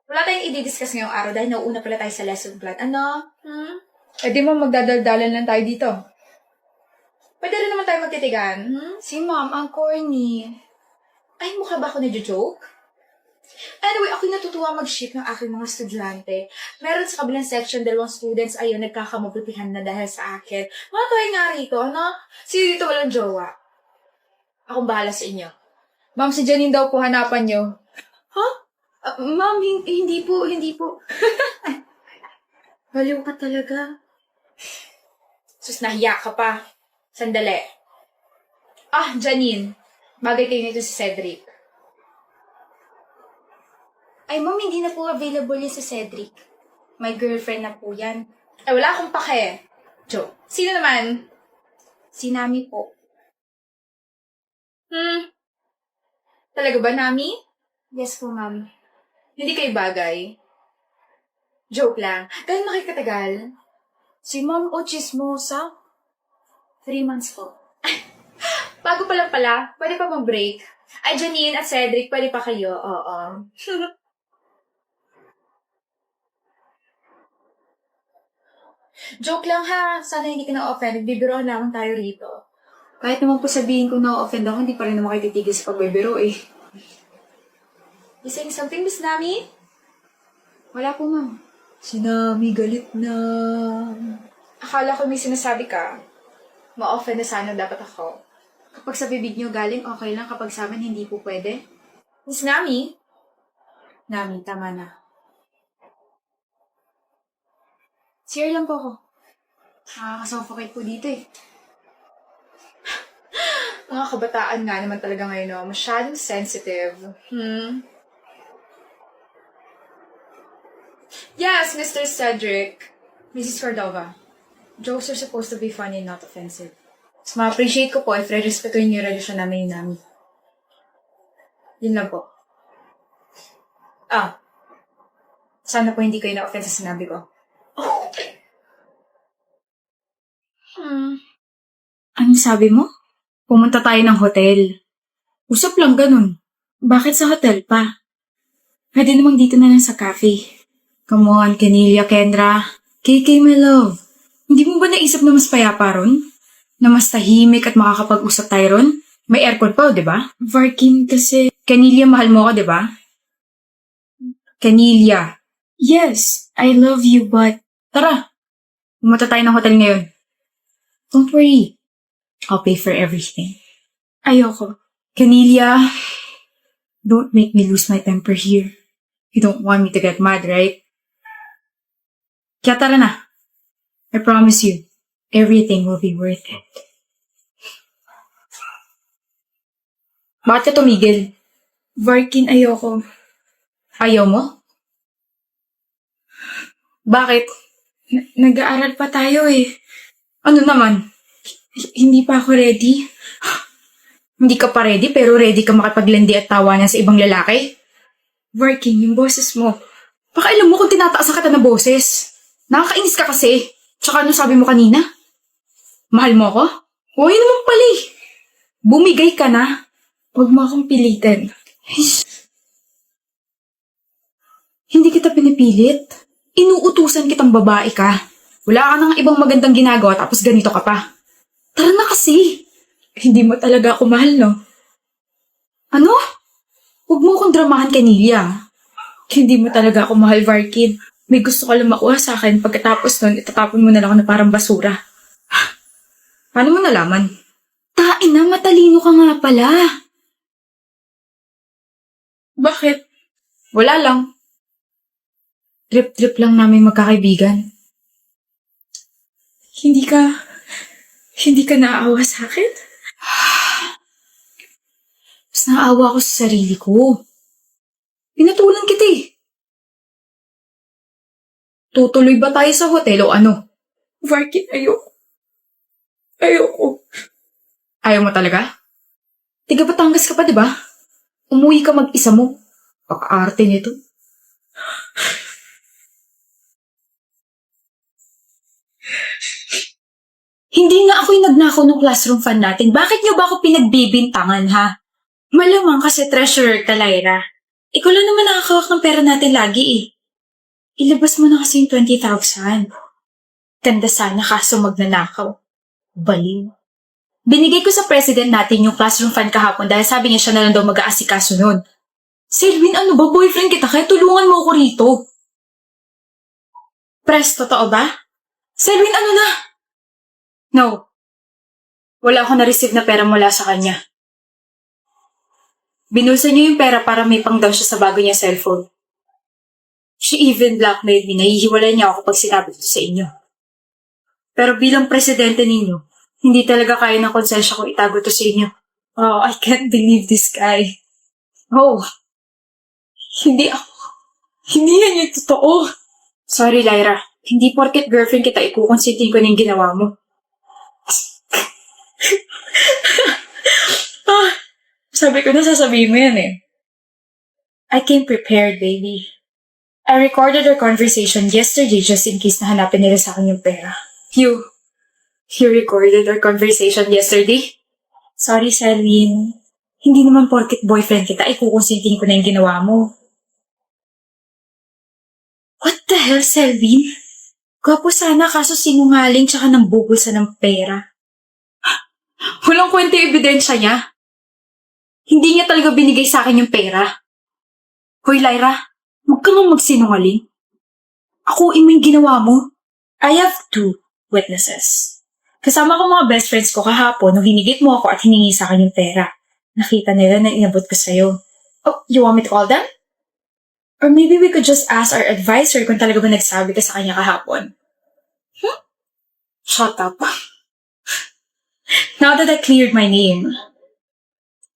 Wala tayong i-discuss ngayong araw dahil nauuna pala tayo sa lesson plan. Ano? Eh di mo magdadaldalan lang tayo dito. Pwede rin naman tayo magtitigan. Si ma'am, ang corny. Ay, mukha ba ako na-joke? Anyway, ako'y natutuwa mag-ship ng aking mga estudyante. Meron sa kabilang section, 2 students, ayun, nagkakamabutihan na dahil sa akin. Mga tayo nga rito, ano? Sino dito walang jowa? Akong bahala sa inyo. Ma'am, si Janine daw po hanapan nyo. Ma'am, hindi po. Baliw ka talaga. Sus, nahiya ka pa. Sandali. Janine. Bagay kayo nito si Cedric. Ay, ma'am, hindi na po available yun si Cedric. My girlfriend na po yan. Ay, wala akong pake. Joke. Sino naman? Si Nami po. Talaga ba, Nami? Yes po, ma'am. Hindi kayo bagay? Joke lang. Gano'n na kayo katagal? Si ma'am o chismosa? 3 months po. Bago pa lang pala, pwede pa mag-break. Ay, Janine at Cedric, pwede pa kayo. Oo. Joke lang ha. Sana hindi ka na-offend. Nagbibiroan lamang tayo rito. Kahit naman po sabihin kung na-offend ako, hindi pa rin naman kayo titigil sa pagbibiro eh. You saying something, Miss Nami? Wala po ma'am. Si Nami galit na. Akala ko may sinasabi ka. Ma-offend na sana dapat ako. Kapag sa bibig niyo galing, okay lang. Kapag sa amin, hindi po pwede. Miss Nami? Nami, tama na. Share lang po ako. Nakakasuffocate po dito eh. Mga kabataan nga naman talaga ngayon, no? Masyadong sensitive. Yes, Mr. Cedric. Mrs. Cordova. Jokes are supposed to be funny and not offensive. Mas ma-appreciate ko po if re-respetuhin niyo yung relasyon namin ni Nami. Yun lang po. Sana po hindi kayo na-offend sa sinabi ko. Ano sabi mo? Pumunta tayo ng hotel. Usap lang ganun. Bakit sa hotel pa? Pwede namang dito na lang sa cafe. Come on, Canilla, Kendra. KK, my love. Hindi mo ba naisip na mas payapa ron? Na mas tahimik at makakapag-usap tayo ron? May aircon pa, di ba? Varkin kasi... Canilla, mahal mo ako, di ba? Canilla. Yes, I love you, but... Tara, pumunta tayo ng hotel ngayon. Don't worry. I'll pay for everything. Ayoko. Canilla, don't make me lose my temper here. You don't want me to get mad, right? Kaya tara na. I promise you, everything will be worth it. Bakit ka tumigil? Varkin, ayoko. Ayaw mo? Bakit? Nag-aaral pa tayo eh. Ano naman? Hindi pa ako ready. Hindi ka pa ready pero ready ka makipaglandi at tawanan sa ibang lalaki? Varkin, yung boses mo. Baka alam mo kung tinataasan ka na boses. Nakakainis ka kasi. Tsaka ano sabi mo kanina? Mahal mo ako? Huwag naman pala eh. Bumigay ka na. Huwag mo akong pilitin. Hindi kita pinipilit. Inuutusan kitang babae ka. Wala ka nang ibang magandang ginagawa tapos ganito ka pa. Tara na kasi. Hindi mo talaga ako mahal, no? Ano? Huwag mo akong dramahan, Canilla. Hindi mo talaga ako mahal, Varkin. May gusto ka lang makuha sa akin. Pagkatapos nun, itatapon mo na lang ako na parang basura. Paano mo nalaman? Tain na, matalino ka nga pala. Bakit? Wala lang. Trip-trip lang namin magkakaibigan. Hindi ka naaawa sa akin? Mas naawa ako sa sarili ko. Pinatulan kita eh. Tutuloy ba tayo sa hotel o ano? Varkin, ayoko. Ayoko. Ayaw mo talaga? Tiga Batangas ka pa, di ba? Umuwi ka mag-isa mo. Paka-arte nito. Hindi nga ako yung nagnakaw ng classroom fan natin. Bakit niyo ba ako pinagbibintangan, ha? Malamang kasi treasurer ka, Lyra. Ikaw lang naman nakakawak ng pera natin lagi eh. Ilabas mo na kasi yung 20,000. Ganda sana kaso magnanakaw. Baliw. Binigay ko sa president natin yung classroom fund kahapon dahil sabi niya siya na lang daw mag-aasikaso nun. Selwyn, ano ba? Boyfriend kita kaya tulungan mo ako rito. Pres, totoo ba? Selwyn, ano na? No. Wala akong na-receive na pera mula sa kanya. Binulsa niya yung pera para may pang-down siya sa bago niya cellphone. She even blackmailed me. Nahihiwalay niya ako pag sinabi ito sa inyo. Pero bilang presidente ninyo, hindi talaga kaya ng konsensya ko itago ito sa inyo. Oh, I can't believe this guy. Oh, hindi ako. Hindi yan yung totoo. Sorry, Lyra. Hindi porket girlfriend kita, ikukonsintin ko na yung ginawa mo. Sabi ko na sasabihin mo yan eh. I came prepared, baby. I recorded our conversation yesterday just in case na hanapin nila sa akin yung pera. You recorded our conversation yesterday? Sorry, Selwyn. Hindi naman porket boyfriend kita, ikukonsintin ko na yung ginawa mo. What the hell, Selwyn? Gwapo sana kaso sinungaling tsaka nang bubulsa ng pera. Walang kwenta yung ebidensya niya. Hindi niya talaga binigay sa akin yung pera. Hoy, Lyra, huwag ka nga magsinungaling. Akuin mo yung ginawa mo. I have 2 witnesses. Kasama ko mga best friends ko kahapon nung hinigit mo ako at hiningi sa akin yung pera. Nakita nila na inabot ko sa'yo. Oh, you want me to call them? Or maybe we could just ask our advisor kung talaga ba nagsabi ka sa kanya kahapon. Shut up. Now that I cleared my name,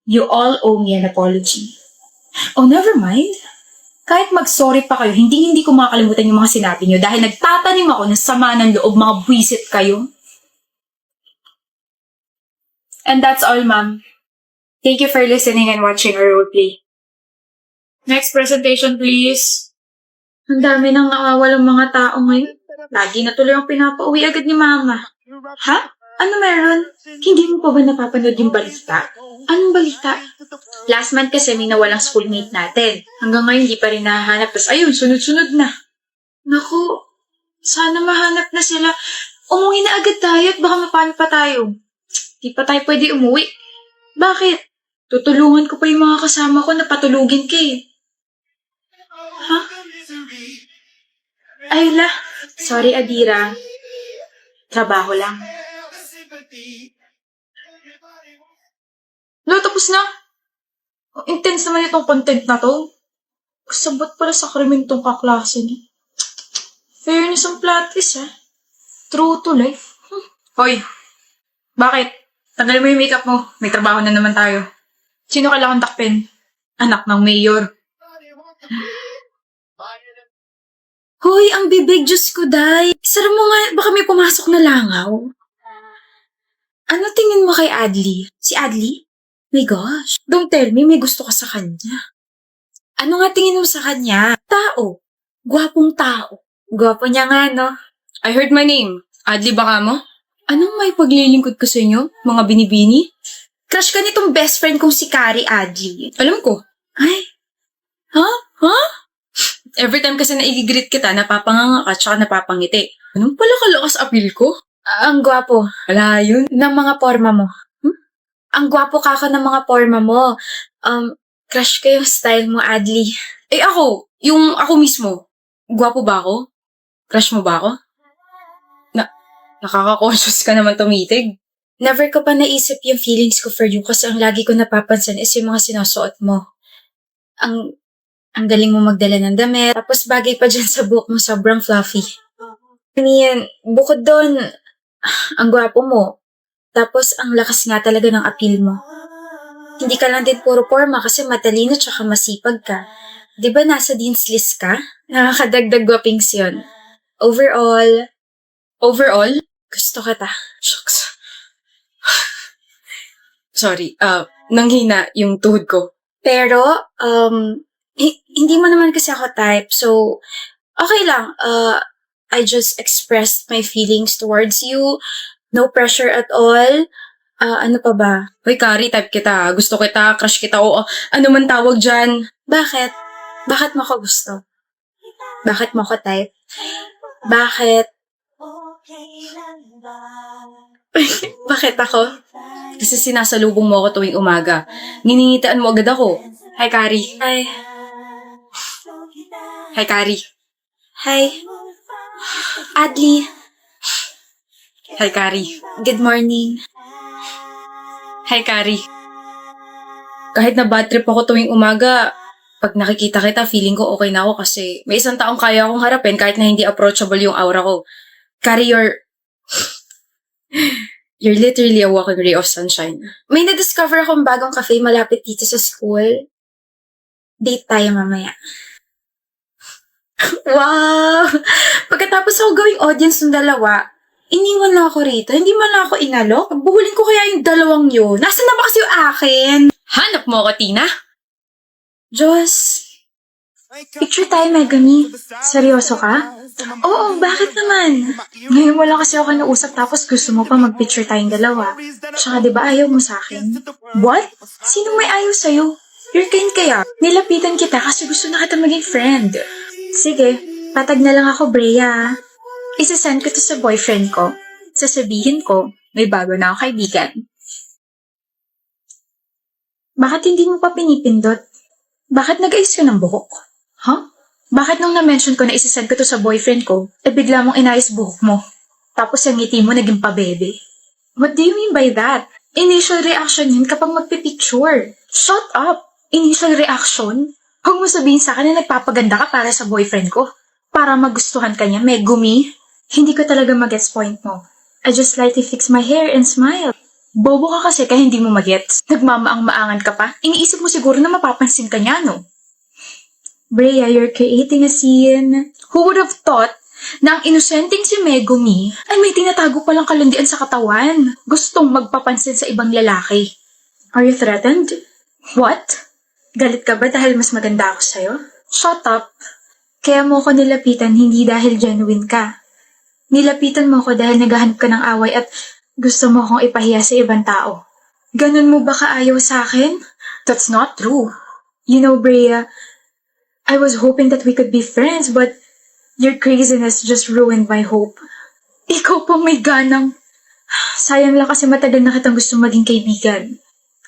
you all owe me an apology. Oh, never mind. Kahit mag-sorry pa kayo, hindi ko makakalimutan yung mga sinabi niyo dahil nagtatanim ako ng sama ng loob, mga buwisit kayo. And that's all, ma'am. Thank you for listening and watching our roleplay. Next presentation, please. Ang dami nang nawawalang mga tao ngayon. Lagi na tuloy ang pinapauwi agad ni mama. Ha? Ano meron? Hindi mo pa ba napapanood yung balita? Anong balita? Last month kasi may nawalang schoolmate natin. Hanggang ngayon di pa rin nahahanap. Tapos ayun, sunod-sunod na. Naku, sana mahanap na sila. Umuwi na agad tayo at baka mapano pa tayo. Di pa tayo pwede umuwi. Bakit? Tutulungan ko pa yung mga kasama ko na patulugin ka eh. Ha? Ayla. Sorry, Adira. Trabaho lang. No, tapos na. Intense naman itong content na to. Kasabot pala sa krimen tong kaklase niya. Fairness ang plot twist, ha? True to life. Hoy, bakit? Tanggalin mo yung makeup mo. May trabaho na naman tayo. Sino kailangan takpin? Anak ng mayor. Hoy, ang bibig, Diyos ko, day. Sara mo nga, baka may pumasok na langaw. Ano tingin mo kay Adli? Si Adli? My gosh, don't tell me may gusto ka sa kanya. Ano nga tingin mo sa kanya? Tao. Gwapong tao. Gwapo niya nga, no? I heard my name. Adli baka mo? Anong may paglilingkod ko sa inyo, mga binibini? Crush ka nitong best friend kong si Kari Adli. Alam ko. Ay. Ha? Ha? Every time kasi naigigreet kita, napapanganga ka tsaka napapangiti. Anong pala kalakas appeal ko? Ang gwapo. Wala yun. Ng mga forma mo. Ang gwapo ka ng mga forma mo. Crush ko yung style mo, Adli. Eh ako, yung ako mismo. Gwapo ba ako? Crush mo ba ako? Nakaka-conscious ka naman tumitig. Never ko pa naisip yung feelings ko for you kasi ang lagi ko napapansin is yung mga sinusuot mo. Ang galing mo magdala ng damit. Tapos bagay pa dyan sa buhok mo, sobrang fluffy. Yan, bukod doon, ang gwapo mo. Tapos ang lakas nga talaga ng appeal mo. Hindi ka lang din puro forma kasi matalino tsaka masipag ka. Di ba nasa dean's list ka? Nakakadagdag gwapings yun. Overall, gusto kita. Shucks. Sorry, nanghina yung tuhod ko. Pero, hindi mo naman kasi ako type, so, okay lang. I just expressed my feelings towards you. No pressure at all. Ano pa ba? Hoy, Kari, type kita. Gusto kita, crush kita, o ano man tawag dyan. Bakit? Bakit mo ko gusto? Bakit mo ko type? Bakit? Bakit ako? Kasi sinasalubong mo ako tuwing umaga. Ngininitaan mo agad ako. Hi, Kari. Hi. Hi, Kari. Hi. Adli. Hi, Kari. Good morning. Hi, Kari. Kahit na bad trip ako tuwing umaga, pag nakikita kita, feeling ko okay na ako kasi may isang taong kaya akong harapin kahit na hindi approachable yung aura ko. Kari, you're literally a walking ray of sunshine. May na-discover akong bagong cafe malapit dito sa school. Date tayo mamaya. Wow! Pagkatapos ako gawing audience ng dalawa, iniwan na ako rito. Hindi man lang ako inalok. Buhulin ko kaya yung dalawang yun. Nasaan na ba kasi yung akin? Hanap mo ako, Tina? Diyos. Picture tayo, Megami. Seryoso ka? Oo, bakit naman? Ngayon mo lang kasi ako nausap tapos gusto mo pa mag-picture tayong dalawa. Tsaka di ba ayaw mo sa akin? What? Sino may ayaw sa'yo? You're kind kaya. Nilapitan kita kasi gusto na kita maging friend. Sige, patag na lang ako, Brea. Isasend ko to sa boyfriend ko. Sasabihin ko, may bago na ako kaibigan. Bakit hindi mo pa pinipindot? Bakit nag-ayos ka ng buhok? Huh? Bakit nung na-mention ko na isasend ko to sa boyfriend ko, bigla mong inayos buhok mo? Tapos yung ngiti mo naging pabebe? What do you mean by that? Initial reaction yun kapag magpipicture. Shut up! Initial reaction? Huwag mo sabihin sa akin na nagpapaganda ka para sa boyfriend ko. Para magustuhan ka niya, Megumi. Hindi ko talaga mag-gets point mo. I just lightly fix my hair and smile. Bobo ka kasi kaya hindi mo mag-gets. Nagmamaang-maangan ka pa. Iniisip mo siguro na mapapansin ka niya, no? Brea, you're creating a scene. Who would have thought na ang inosenteng si Megumi ay may tinatago palang kalandian sa katawan. Gustong magpapansin sa ibang lalaki. Are you threatened? What? Galit ka ba dahil mas maganda ako sa'yo? Shut up. Kaya mo ko nilapitan hindi dahil genuine ka. Nilapitan mo ko dahil naghahanap ka ng away at gusto mo akong ipahiya sa ibang tao. Ganun mo ba kaayaw sa akin? That's not true. You know, Brea, I was hoping that we could be friends, but your craziness just ruined my hope. Ikaw pa may ganang. Sayang lang kasi matagal na kitang gusto maging kaibigan.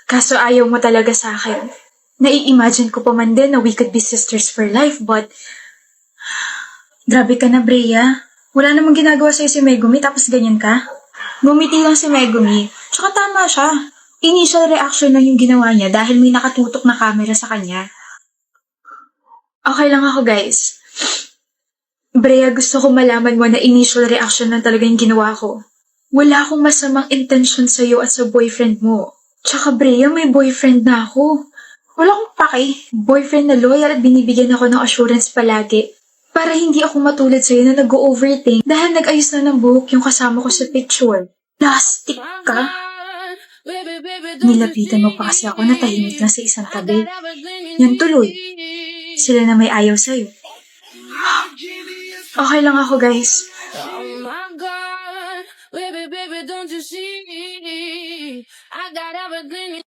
Kaso ayaw mo talaga sa akin. Nai-imagine ko pa man din na we could be sisters for life, but grabe ka na, Brea. Wala namang ginagawa sa'yo si Megumi tapos ganyan ka. Ngumiti lang si Megumi. Tsaka tama siya. Initial reaction lang yung ginawa niya dahil may nakatutok na camera sa kanya. Okay lang ako, guys. Brea, gusto ko malaman mo na initial reaction lang talaga yung ginawa ko. Wala akong masamang intention sa'yo at sa boyfriend mo. Tsaka Brea, may boyfriend na ako. Wala akong pake. Boyfriend na loyal at binibigyan ako ng assurance palagi. Para hindi ako matulad sa'yo na nag-overthink dahil nag-ayos na ng buhok yung kasama ko sa picture. Plastic ka? Nilapitan mo pa kasi ako na tahimik lang sa isang tabi. Yan tuloy. Sila na may ayaw sa'yo. Okay lang ako, guys. Oh my God, baby, don't you see? I got everything.